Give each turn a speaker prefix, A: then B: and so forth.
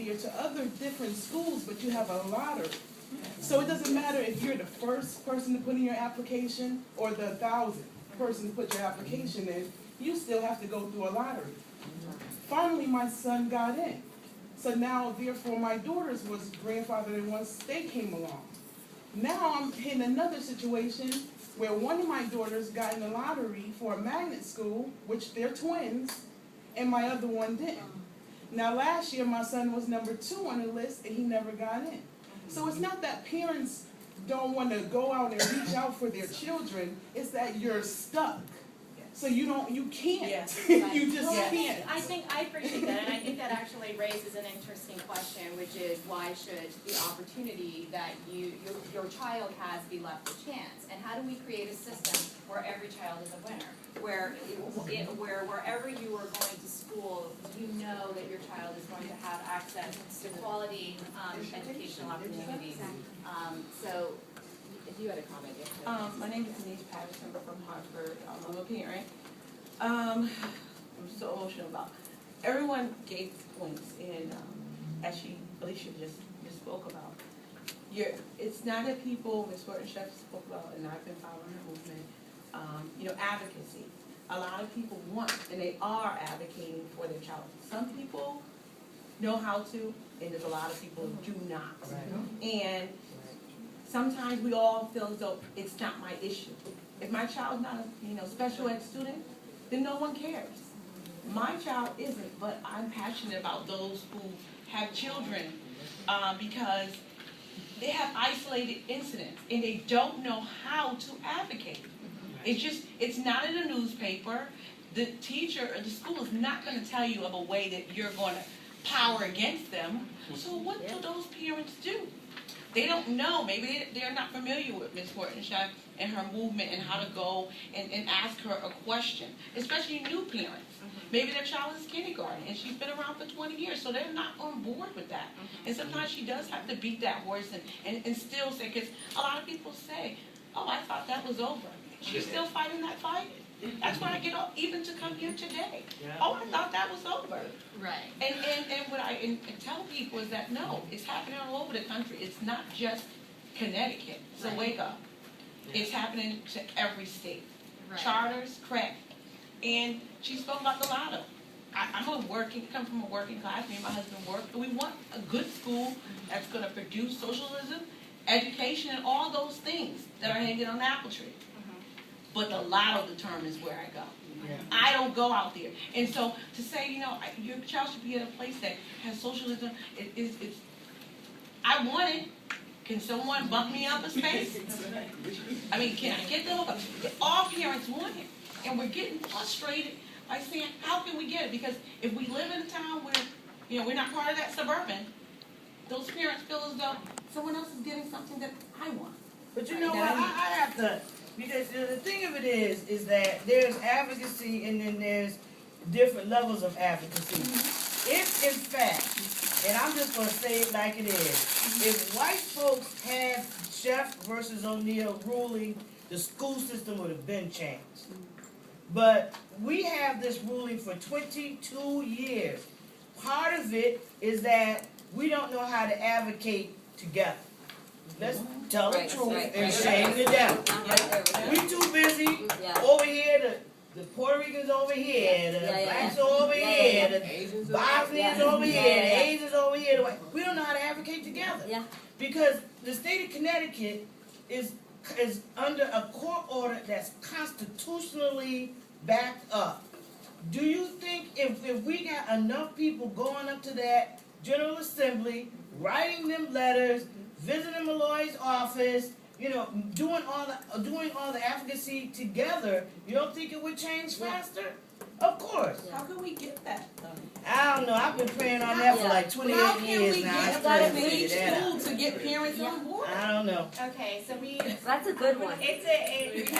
A: there to other different schools, but you have a lottery. So it doesn't matter if you're the first person to put in your application or the 1,000th person to put your application in, you still have to go through a lottery. Finally, my son got in. So now, therefore, my daughters was grandfathered in once they came along. Now I'm in another situation where one of my daughters got in the lottery for a magnet school, which they're twins, and my other one didn't. Now last year my son was number 2 on the list and he never got in. So it's not that parents don't want to go out and reach out for their children, it's that you're stuck. So you can't.
B: Yes.
A: You just
C: Well,
A: can't.
C: I appreciate that, and I think that actually raises an interesting question, which is why should the opportunity that your child has be left a chance? And how do we create a system where every child is a winner? Where wherever you are going to school, you know that your child is going to have access to quality educational opportunities. So, if you had a comment, yes.
B: My name is Denise Patterson, I'm from Hartford. I'm a parent. I'm so emotional about it. Everyone gave points, and as Alicia just spoke about, it's not that people, Ms. Horton Sheff spoke about, and I've been following her movement, advocacy. A lot of people want, and they are advocating for their child. Some people know how to, and there's a lot of people who do not. Right. And sometimes we all feel as though it's not my issue. If my child's not a special ed student, then no one cares. My child isn't, but I'm passionate about those who have children because they have isolated incidents and they don't know how to advocate. It's not in a newspaper. The teacher or the school is not going to tell you of a way that you're going to power against them. So what do those parents do? They don't know. Maybe they're not familiar with Ms. Horton Sheff and her movement and how to go and ask her a question, especially new parents. Maybe their child is kindergarten and she's been around for 20 years, so they're not on board with that. And sometimes she does have to beat that horse and still say, because a lot of people say, oh, I thought that was over. She's still fighting that fight. That's why I get up even to come here today. Oh, I thought that was over.
C: Right.
B: And what I tell people is that no, it's happening all over the country. It's not just Connecticut. So wake up. It's happening to every state. Right. Charters, correct. And she spoke about the lotto. I'm come from a working class. Me and my husband work. And we want a good school that's going to produce socialism, education, and all those things that are hanging on the apple tree. But the lotto determines where I go. Yeah. I don't go out there. And so to say, your child should be in a place that has socialism, I want it. Can someone bump me up a space? I mean, can I get the hook up? All parents want it. And we're getting frustrated by saying, how can we get it? Because if we live in a town where, we're not part of that suburban, those parents feel as though someone else is getting something that I want.
D: But you know what, I have to, because the thing of it is that there's advocacy and then there's different levels of advocacy. If in fact, and I'm just going to say it like it is, if white folks had Sheff versus O'Neill ruling, the school system would have been changed. But we have this ruling for 22 years. Part of it is that we don't know how to advocate together. Let's tell the truth and shame the devil. We too busy over here, the Puerto Ricans over here, the blacks over here, the Bosnians over here, the Asians over here. We don't know how to advocate together. Because the state of Connecticut is under a court order that's constitutionally backed up. Do you think if we got enough people going up to that General Assembly, writing them letters, visiting Malloy's office, doing all the advocacy together, you don't think it would change faster? Of course.
B: How can we get that done?
D: I don't know. I've been praying on that for like 28 years now.
B: How can we get school to get parents on board?
D: I don't know.
C: Okay, so
E: That's a good one.
C: it's